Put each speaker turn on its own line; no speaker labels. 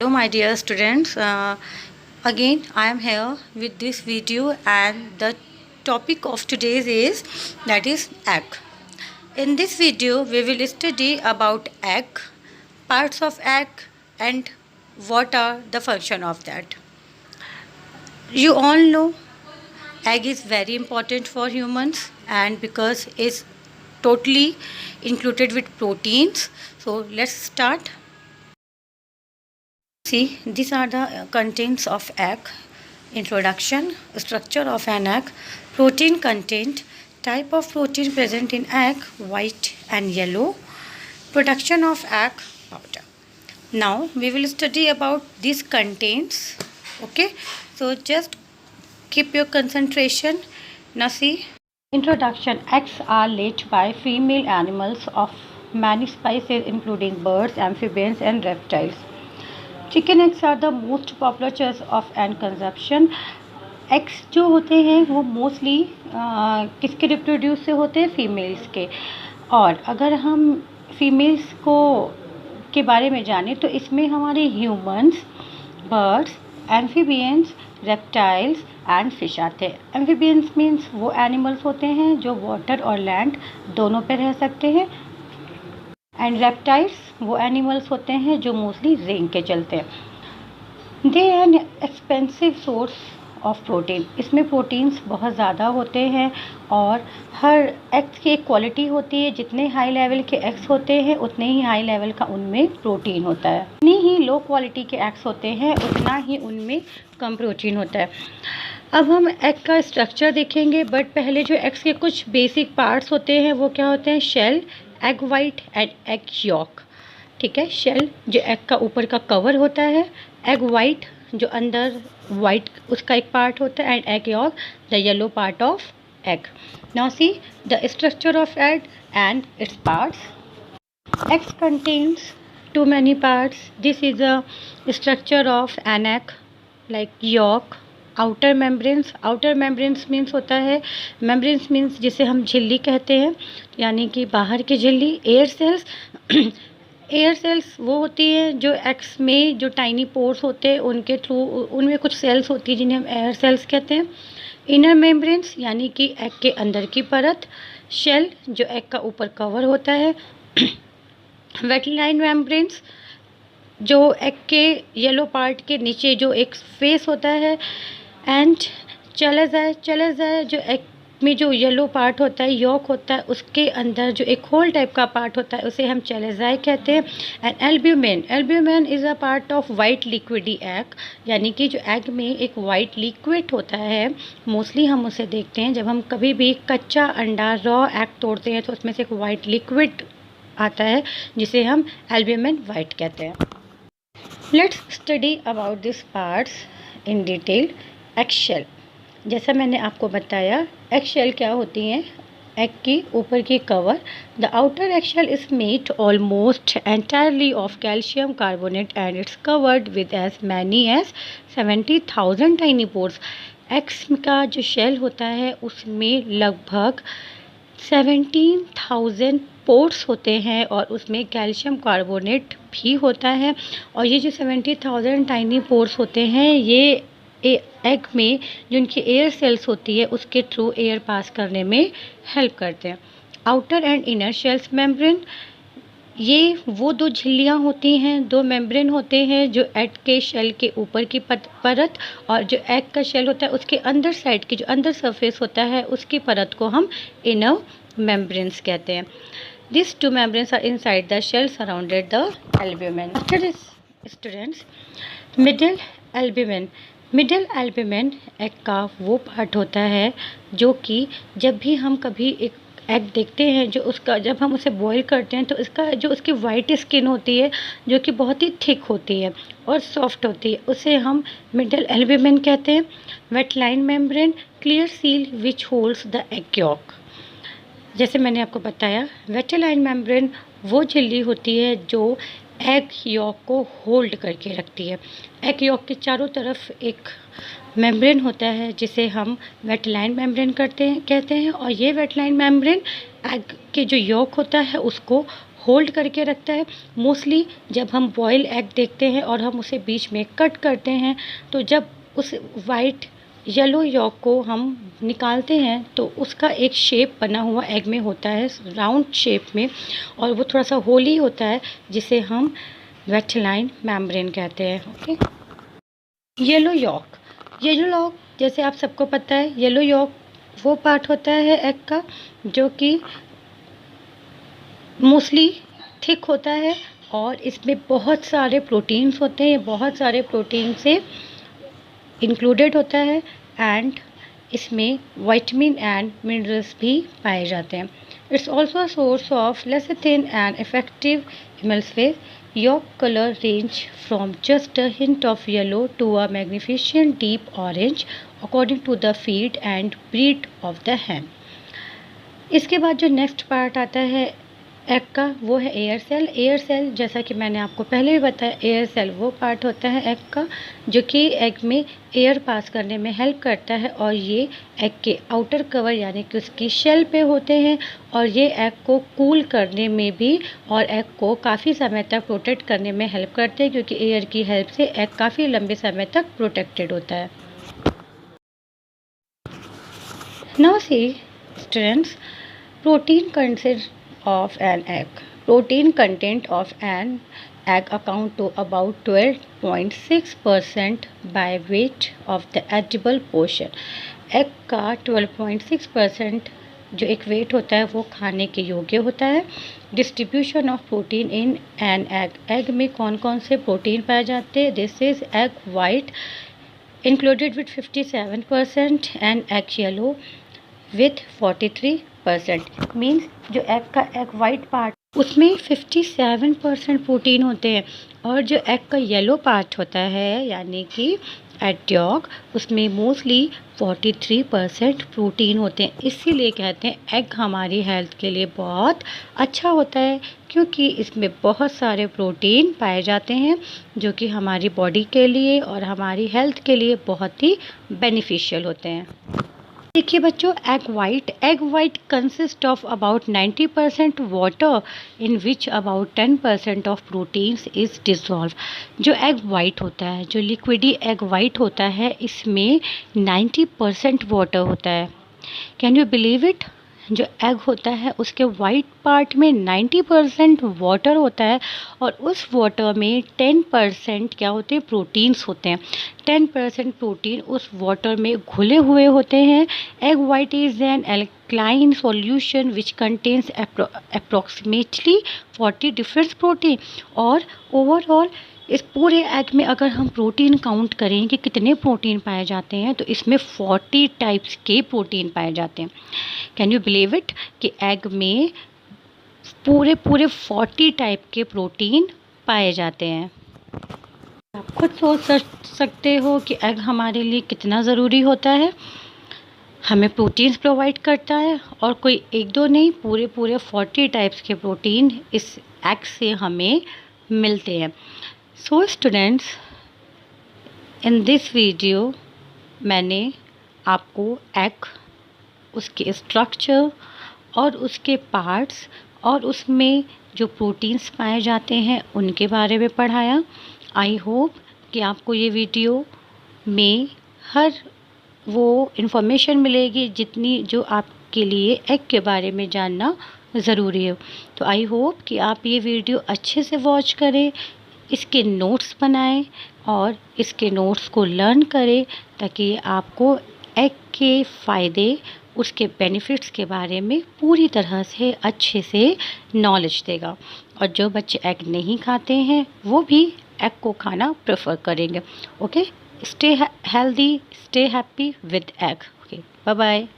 Hello my dear students, again I am here with this video, and the topic of today's is that is egg. In this video we will study about egg, parts of egg, and what are the function of that. You all know egg is very important for humans, and because it's totally included with proteins. So let's start. See, these are the contents of egg. Introduction, structure of an egg, protein content, type of protein present in egg, white and yellow, production of egg powder. Now we will study about these contents. Okay, so just keep your concentration. Now see, introduction. Eggs are laid by female animals of many species including birds, amphibians and reptiles. Chicken eggs are the most popular choice of and consumption. Eggs जो होते हैं वो mostly किसके reproduce से होते हैं? Females के. और अगर हम फीमेल्स को के बारे में जानें तो इसमें हमारे humans, birds, amphibians, reptiles and fish आते हैं. एम्फीबियंस मीन्स वो एनिमल्स होते हैं जो वाटर और लैंड दोनों पे रह सकते हैं. एंड रेप्टाइल्स वो एनिमल्स होते हैं जो मोस्टली रेंग के चलते हैं. They an expensive source of protein. इसमें प्रोटीन्स बहुत ज़्यादा होते हैं और हर एग्स की एक क्वालिटी होती है. जितने हाई लेवल के एग्स होते हैं उतने ही हाई लेवल का उनमें प्रोटीन होता है. जितनी ही लो क्वालिटी के एग्स होते हैं उतना ही उनमें कम प्रोटीन होता है. अब हम एग का स्ट्रक्चर देखेंगे, बट पहले जो एग्स के कुछ बेसिक पार्ट्स होते हैं वो क्या होते हैं? Shell, egg white and egg yolk. ठीक है, शेल जो एग का ऊपर का कवर होता है, एग वाइट जो अंदर वाइट उसका एक पार्ट होता है, and egg York the yellow part of egg. Now see the structure of egg and its parts. Eggs contains too many parts. This is a structure of an egg like yolk, outer membranes means होता है, membranes means जिसे हम झिल्ली कहते हैं, यानी कि बाहर की झिल्ली. एयर सेल्स एयर सेल्स वो होती है जो एग्स में जो टाइनी पोर्स होते हैं उनके थ्रू उनमें कुछ सेल्स होती है जिन्हें हम एयर सेल्स कहते हैं. इनर मेम्ब्रेन्स यानी कि एग के अंदर की परत. शेल जो एग का ऊपर कवर होता है. वेटलाइन मेम्ब्रेन्स जो एग के येलो पार्ट के नीचे जो एक फेस होता है. एंड चेलेज़ाई जो एग में जो येलो पार्ट होता है, यॉक होता है, उसके अंदर जो एक होल टाइप का पार्ट होता है उसे हम चेलेज़ाई कहते हैं. And albumen is a part of white liquidy egg, यानी कि जो एग में एक वाइट लिक्विड होता है. मोस्टली हम उसे देखते हैं जब हम कभी भी कच्चा अंडा रॉ एग तोड़ते हैं तो उसमें से एक वाइट लिक्विड आता है जिसे हम एल्ब्यूमेन वाइट कहते हैं. Let's study about this parts in detail. Egg shell, जैसा मैंने आपको बताया एग शेल क्या होती हैं? एग की ऊपर की cover. The outer egg shell is made almost entirely of calcium carbonate and its covered with as many as 70,000 tiny pores. Eggs का जो शेल होता है उसमें लगभग 17,000 पोर्स होते हैं और उसमें कैल्शियम कार्बोनेट भी होता है. और ये जो 70,000 टाइनी पोर्स होते हैं ये एग में जो उनकी एयर सेल्स होती है उसके थ्रू एयर पास करने में हेल्प करते हैं. Outer and inner shells membrane, ये वो दो झिल्लियाँ होती हैं, दो मेम्ब्रेन होते हैं जो एग के शेल के ऊपर की परत और जो एग का शेल होता है उसके अंदर साइड की जो अंदर सरफेस होता है उसकी परत को हम इनर मेम्ब्रेन्स कहते हैं. These two membranes are inside the shell surrounded the albumen. Students, middle albumen egg का वो पार्ट होता है जो कि जब भी हम कभी एक एग देखते हैं जो उसका जब हम उसे बॉईल करते हैं तो इसका जो उसकी वाइट स्किन होती है जो कि बहुत ही थिक होती है और सॉफ्ट होती है उसे हम मिडिल एल्ब्यूमेन कहते हैं. Vitelline membrane, clear seal which holds the egg yolk. जैसे मैंने आपको बताया वेटलाइन मेम्ब्रेन वो झिल्ली होती है जो एग यॉक को होल्ड करके रखती है. एग यॉक के चारों तरफ एक मेम्ब्रेन होता है जिसे हम वेटलाइन मेम्ब्रेन कहते हैं और ये वेटलाइन मेम्ब्रेन एग के जो यॉक होता है उसको होल्ड करके रखता है। मोस्टली जब हम बॉयल एग देखते हैं और हम उसे बीच में कट करते हैं, तो जब उस वाइट येलो यॉक को हम निकालते हैं तो उसका एक शेप बना हुआ एग में होता है, राउंड शेप में, और वो थोड़ा सा होली होता है, जिसे हम वेटलाइन मेम्ब्रेन कहते हैं। Okay, yellow yolk. Yellow yolk, जैसे आप सबको पता है, येलो यॉक वो पार्ट होता है एग का जो कि मोस्टली थिक होता है और इसमें बहुत सारे प्रोटीन्स होते हैं, बहुत सारे प्रोटीन से इंक्लूडेड होता है, एंड इसमें विटामिन एंड मिनरल्स भी पाए जाते हैं। It's also a source of lecithin and effective emulsifier. Yolk color range from just a hint of yellow to a magnificent deep orange according to the feed and breed of the hen. इसके बाद जो next part आता है egg का, वो है air cell. Air cell, जैसा कि मैंने आपको पहले भी बताया, एयर सेल वो पार्ट होता है एग का जो कि एग में एयर पास करने में हेल्प करता है, और ये एग के आउटर कवर यानी कि उसकी शेल पे होते हैं, और ये एग को कूल करने में भी और एग को काफ़ी समय तक प्रोटेक्ट करने में हेल्प करते हैं, क्योंकि एयर की हेल्प से एग काफ़ी लंबे समय तक प्रोटेक्टेड होता है। Now see students, protein content of an egg. Protein content of an egg account to about 12.6% by weight of the edible portion. Egg का 12.6% जो एक वेट होता है वो खाने के योग्य होता है। Distribution of protein in an egg. Egg में कौन कौन से प्रोटीन पाए जाते हैं? This is egg white included with 57% and egg yellow with 43%। Means जो एग का एग वाइट पार्ट, उसमें 57% प्रोटीन होते हैं, और जो एग का येलो पार्ट होता है यानी कि एडयॉक, उसमें मोस्टली 43% प्रोटीन होते हैं। इसीलिए कहते हैं एग हमारी हेल्थ के लिए बहुत अच्छा होता है, क्योंकि इसमें बहुत सारे प्रोटीन पाए जाते हैं जो कि हमारी बॉडी के लिए और हमारी हेल्थ के लिए बहुत ही बेनिफिशियल होते हैं। देखिए बच्चों, egg white consist of about 90% water in which about 10% of proteins is dissolve. जो एग वाइट होता है, जो लिक्विडी एग वाइट होता है, इसमें 90% वाटर होता है। Can you believe it? जो एग होता है उसके वाइट पार्ट में 90% वाटर होता है, और उस वाटर में 10% क्या होते हैं? प्रोटीन्स होते हैं। 10% प्रोटीन उस वाटर में घुले हुए होते हैं। Egg white is an alkaline solution which contains approximately 40 different protein। और ओवरऑल इस पूरे एग में अगर हम प्रोटीन काउंट करें कि कितने प्रोटीन पाए जाते हैं, तो इसमें 40 टाइप्स के प्रोटीन पाए जाते हैं। कैन यू बिलीव इट कि एग में पूरे 40 टाइप के प्रोटीन पाए जाते हैं। आप खुद सोच सकते हो कि एग हमारे लिए कितना ज़रूरी होता है। हमें प्रोटीन्स प्रोवाइड करता है, और कोई एक दो नहीं, पूरे 40 टाइप्स के प्रोटीन इस एग से हमें मिलते हैं। So students, in this video मैंने आपको एग, उसके स्ट्रक्चर और उसके पार्ट्स और उसमें जो प्रोटीन्स पाए जाते हैं उनके बारे में पढ़ाया। आई होप कि आपको ये वीडियो में हर वो इन्फॉर्मेशन मिलेगी जितनी जो आपके लिए एग के बारे में जानना ज़रूरी है। तो आई होप कि आप ये वीडियो अच्छे से वॉच करें, इसके नोट्स बनाएं और इसके नोट्स को लर्न करें, ताकि आपको एग के फ़ायदे, उसके बेनिफिट्स के बारे में पूरी तरह से अच्छे से नॉलेज देगा। और जो बच्चे एग नहीं खाते हैं वो भी एग को खाना प्रेफर करेंगे। Okay, stay healthy, stay happy with egg. Okay, bye bye.